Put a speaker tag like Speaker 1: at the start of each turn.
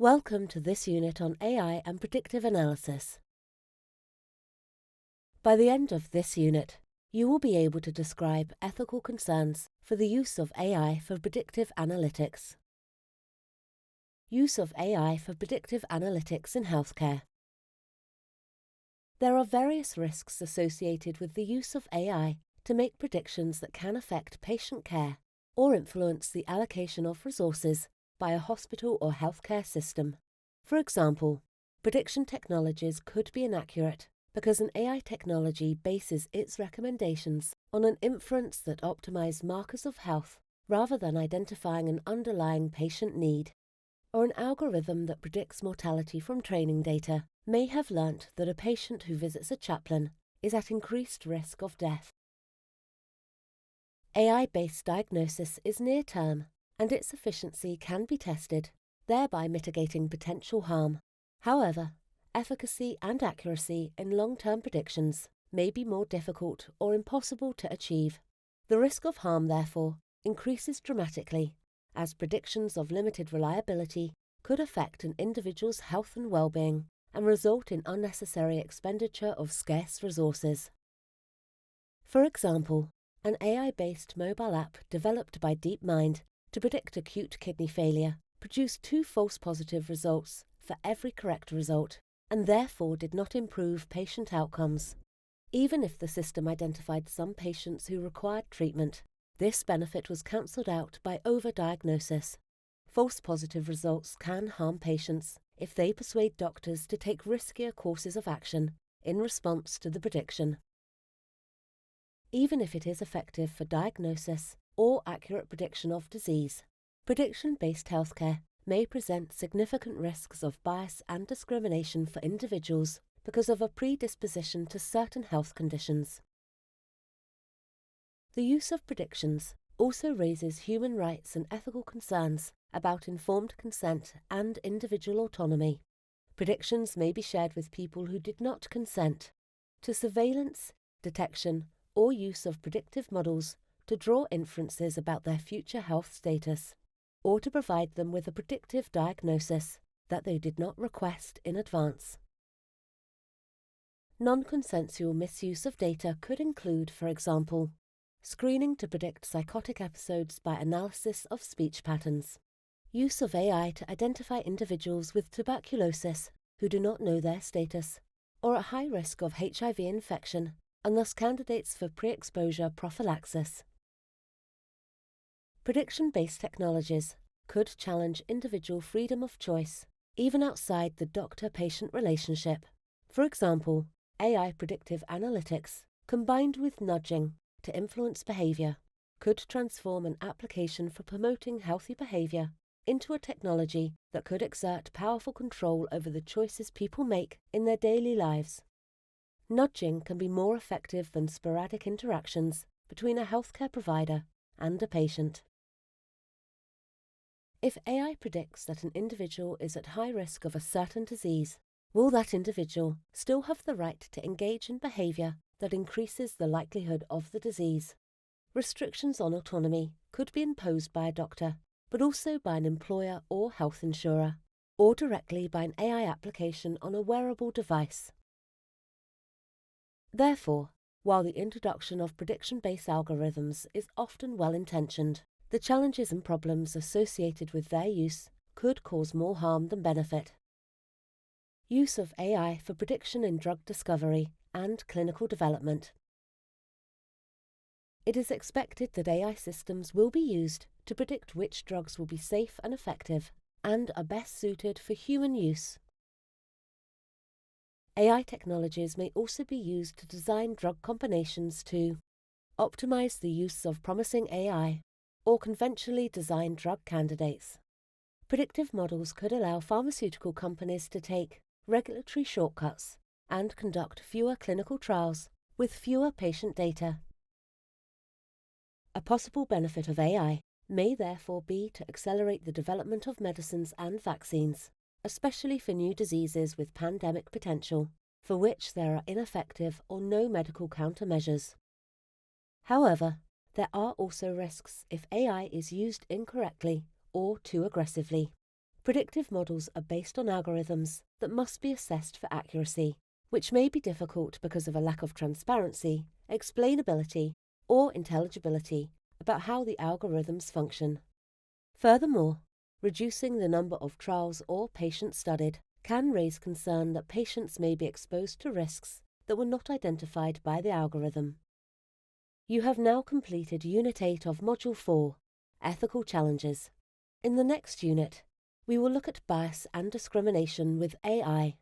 Speaker 1: Welcome to this unit on AI and predictive analysis. By the end of this unit, you will be able to describe ethical concerns for the use of AI for predictive analytics. Use of AI for predictive analytics in healthcare. There are various risks associated with the use of AI to make predictions that can affect patient care or influence the allocation of resources by a hospital or healthcare system. For example, prediction technologies could be inaccurate because an AI technology bases its recommendations on an inference that optimizes markers of health rather than identifying an underlying patient need. Or an algorithm that predicts mortality from training data may have learnt that a patient who visits a chaplain is at increased risk of death. AI-based diagnosis is near-term, and its efficiency can be tested, thereby mitigating potential harm. However, efficacy and accuracy in long-term predictions may be more difficult or impossible to achieve. The risk of harm, therefore, increases dramatically, as predictions of limited reliability could affect an individual's health and well-being and result in unnecessary expenditure of scarce resources. For example, an AI-based mobile app developed by DeepMind to predict acute kidney failure produced 2 false positive results for every correct result, and therefore did not improve patient outcomes. Even if the system identified some patients who required treatment, this benefit was cancelled out by overdiagnosis. False positive results can harm patients if they persuade doctors to take riskier courses of action in response to the prediction. Even if it is effective for diagnosis or accurate prediction of disease, prediction-based healthcare may present significant risks of bias and discrimination for individuals because of a predisposition to certain health conditions. The use of predictions also raises human rights and ethical concerns about informed consent and individual autonomy. Predictions may be shared with people who did not consent to surveillance, detection, or use of predictive models to draw inferences about their future health status, or to provide them with a predictive diagnosis that they did not request in advance. Non-consensual misuse of data could include, for example, screening to predict psychotic episodes by analysis of speech patterns, use of AI to identify individuals with tuberculosis who do not know their status, or at high risk of HIV infection, and thus candidates for pre-exposure prophylaxis. Prediction-based technologies could challenge individual freedom of choice, even outside the doctor-patient relationship. For example, AI predictive analytics, combined with nudging to influence behavior, could transform an application for promoting healthy behavior into a technology that could exert powerful control over the choices people make in their daily lives. Nudging can be more effective than sporadic interactions between a healthcare provider and a patient. If AI predicts that an individual is at high risk of a certain disease, will that individual still have the right to engage in behavior that increases the likelihood of the disease? Restrictions on autonomy could be imposed by a doctor, but also by an employer or health insurer, or directly by an AI application on a wearable device. Therefore, while the introduction of prediction-based algorithms is often well-intentioned, the challenges and problems associated with their use could cause more harm than benefit. Use of AI for prediction in drug discovery and clinical development. It is expected that AI systems will be used to predict which drugs will be safe and effective and are best suited for human use. AI technologies may also be used to design drug combinations to optimize the use of promising AI or conventionally designed drug candidates. Predictive models could allow pharmaceutical companies to take regulatory shortcuts and conduct fewer clinical trials with fewer patient data. A possible benefit of AI may therefore be to accelerate the development of medicines and vaccines, especially for new diseases with pandemic potential, for which there are ineffective or no medical countermeasures. However, there are also risks if AI is used incorrectly or too aggressively. Predictive models are based on algorithms that must be assessed for accuracy, which may be difficult because of a lack of transparency, explainability, or intelligibility about how the algorithms function. Furthermore, reducing the number of trials or patients studied can raise concern that patients may be exposed to risks that were not identified by the algorithm. You have now completed Unit 8 of Module 4, Ethical Challenges. In the next unit, we will look at bias and discrimination with AI.